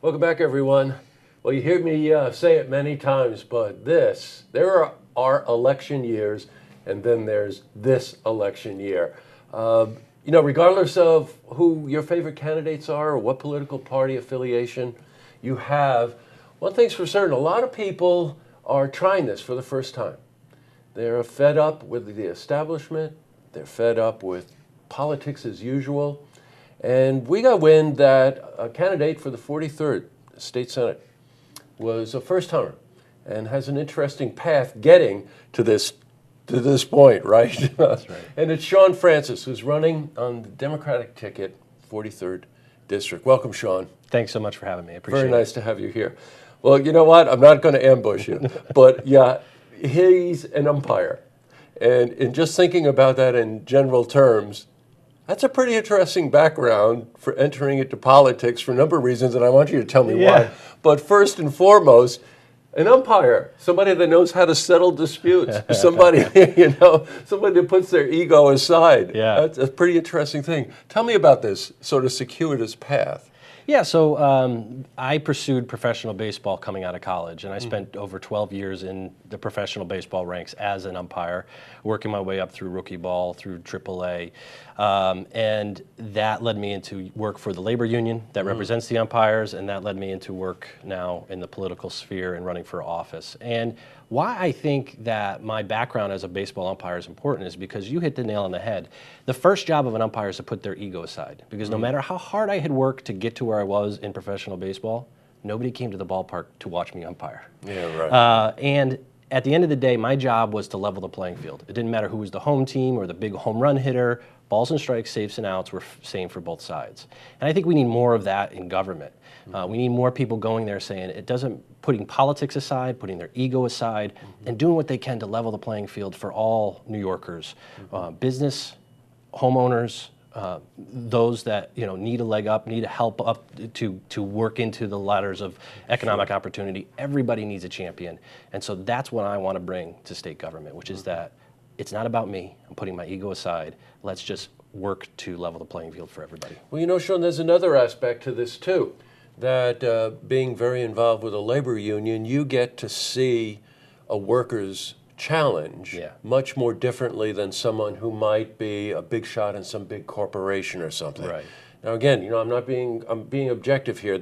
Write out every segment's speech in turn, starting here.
Welcome back, everyone. Well, you hear me say it many times, but there are election years, and then there's this election year. Regardless of who your favorite candidates are or what political party affiliation you have, one thing's for certain, a lot of people are trying this for the first time. They're fed up with the establishment. They're fed up with politics as usual. And we got wind that a candidate for the 43rd State Senate was a first-timer and has an interesting path getting to this point, right? That's right. And it's Shaun Francis, who's running on the Democratic ticket, 43rd District. Welcome, Shaun. Thanks so much for having me. I appreciate it. Very nice to have you here. Well, you know what? I'm not going to ambush you, but yeah, he's an umpire. And in just thinking about that in general terms, that's a pretty interesting background for entering into politics for a number of reasons, and I want you to tell me why. But first and foremost, an umpire, somebody that knows how to settle disputes, somebody that puts their ego aside. Yeah. That's a pretty interesting thing. Tell me about this sort of circuitous path. Yeah, so I pursued professional baseball coming out of college, and I spent over 12 years in the professional baseball ranks as an umpire, working my way up through rookie ball, through AAA, and that led me into work for the labor union that represents the umpires, and that led me into work now in the political sphere and running for office. And why I think that my background as a baseball umpire is important is because you hit the nail on the head. The first job of an umpire is to put their ego aside, because no matter how hard I had worked to get to where I was in professional baseball, nobody came to the ballpark to watch me umpire. Yeah, right. And at the end of the day, my job was to level the playing field. It didn't matter who was the home team or the big home run hitter. Balls and strikes, safes and outs were same for both sides. And I think we need more of that in government. We need more people going there saying it doesn't, putting politics aside, putting their ego aside, and doing what they can to level the playing field for all New Yorkers, business, homeowners, those that need a leg up, need a help up to work into the ladders of economic opportunity. Everybody needs a champion, and so that's what I want to bring to state government, which is that it's not about me. I'm putting my ego aside. Let's just work to level the playing field for everybody. Well, Shaun, there's another aspect to this too, that being very involved with a labor union, you get to see a worker's challenge much more differently than someone who might be a big shot in some big corporation or something. Right. Now again, I'm being objective here.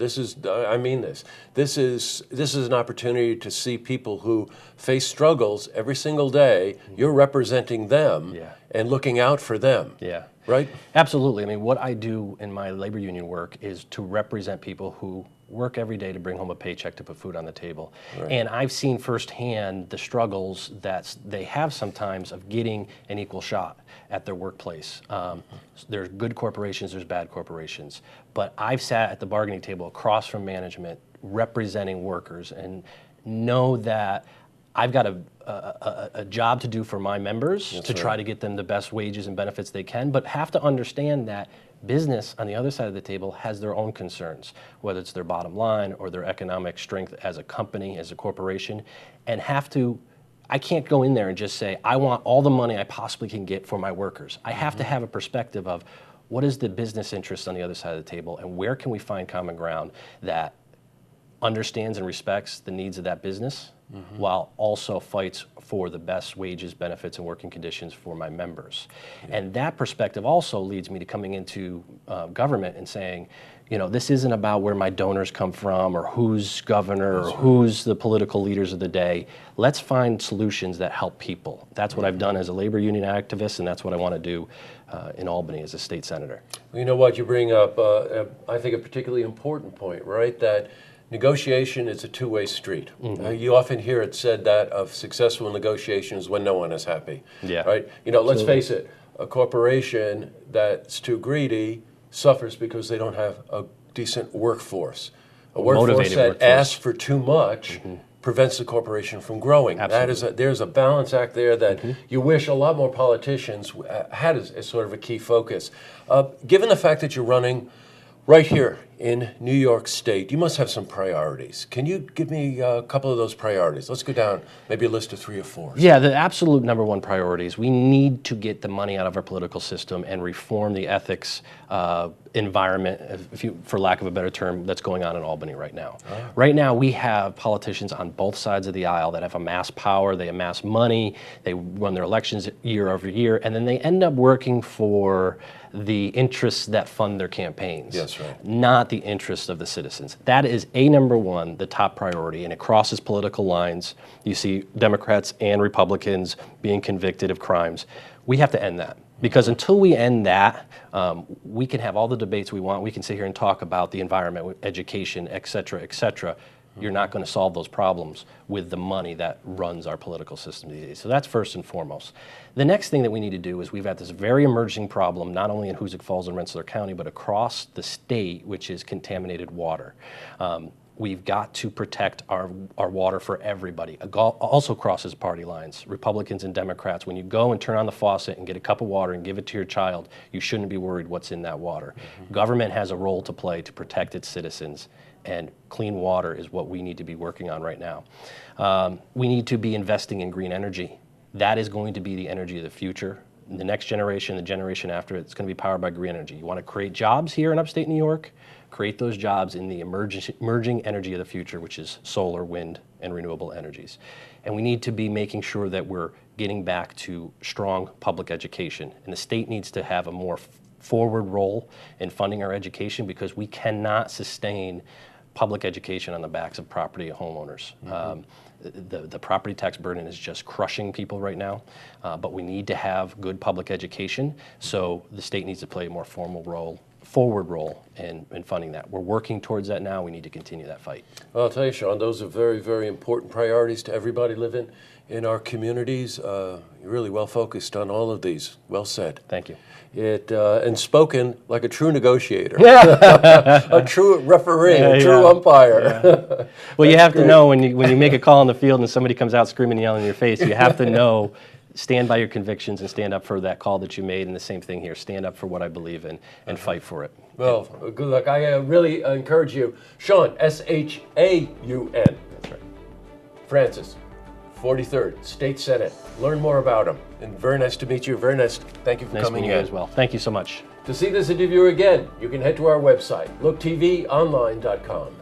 I mean this. This is an opportunity to see people who face struggles every single day. You're representing them and looking out for them. Yeah. Right? Absolutely. I mean, what I do in my labor union work is to represent people who work every day to bring home a paycheck to put food on the table. Right. And I've seen firsthand the struggles that they have sometimes of getting an equal shot at their workplace. There's good corporations, there's bad corporations. But I've sat at the bargaining table across from management representing workers and know that I've got a job to do for my members to try to get them the best wages and benefits they can, but have to understand that business on the other side of the table has their own concerns, whether it's their bottom line or their economic strength as a company, as a corporation, and I can't go in there and just say, I want all the money I possibly can get for my workers. I have to have a perspective of what is the business interest on the other side of the table and where can we find common ground that understands and respects the needs of that business while also fights for the best wages, benefits, and working conditions for my members. And that perspective also leads me to coming into government and saying, this isn't about where my donors come from or who's governor or who's the political leaders of the day. Let's find solutions that help people. That's what I've done as a labor union activist, and that's what I want to do in Albany as a state senator. Well, you know what, you bring up, I think, a particularly important point, right? That negotiation is a two-way street. You often hear it said that of successful negotiations when no one is happy. Yeah. Right? Let's face it, a corporation that's too greedy suffers because they don't have a decent workforce. A workforce that asks for too much prevents the corporation from growing. Absolutely. There's a balance act there that you wish a lot more politicians had as sort of a key focus. Given the fact that you're running right here in New York State, you must have some priorities. Can you give me a couple of those priorities? Let's go down maybe a list of 3 or 4. Yeah, the absolute number one priority is we need to get the money out of our political system and reform the ethics environment, for lack of a better term, that's going on in Albany right now. Oh. Right now, we have politicians on both sides of the aisle that have amassed power, they amass money, they run their elections year over year, and then they end up working for the interests that fund their campaigns. Yes, right. Not the interests of the citizens. That is number one, the top priority, and it crosses political lines. You see Democrats and Republicans being convicted of crimes. We have to end that. Because until we end that, we can have all the debates we want. We can sit here and talk about the environment, education, et cetera, et cetera. You're not going to solve those problems with the money that runs our political system these days. So that's first and foremost. The next thing that we need to do is we've got this very emerging problem, not only in Hoosick Falls and Rensselaer County, but across the state, which is contaminated water. We've got to protect our water for everybody. It also crosses party lines, Republicans and Democrats. When you go and turn on the faucet and get a cup of water and give it to your child, you shouldn't be worried what's in that water. Mm-hmm. Government has a role to play to protect its citizens, and clean water is what we need to be working on right now. We need to be investing in green energy. That is going to be the energy of the future. The next generation, the generation after it's going to be powered by green energy. You want to create jobs here in upstate New York? Create those jobs in the emerging energy of the future, which is solar, wind, and renewable energies. And we need to be making sure that we're getting back to strong public education. And the state needs to have a more forward role in funding our education, because we cannot sustain public education on the backs of property homeowners. Mm-hmm. The property tax burden is just crushing people right now, but we need to have good public education, so the state needs to play a more forward role in funding that. We're working towards that now. We need to continue that fight. Well, I'll tell you, Shaun, those are very, very important priorities to everybody living in our communities. You're really well focused on all of these. Well said. Thank you. And spoken like a true negotiator, a true referee, a true umpire. Yeah. Well, you have to know when you make a call on the field and somebody comes out screaming and yelling in your face, you have to know, stand by your convictions and stand up for that call that you made. And the same thing here, stand up for what I believe in and fight for it. Well, good luck. I really encourage you. Shaun, S-H-A-U-N. That's right. Francis, 43rd State Senate. Learn more about him. And very nice to meet you. Very nice. Thank you for coming in. Nice meeting you as well. Thank you so much. To see this interview again, you can head to our website, looktvonline.com.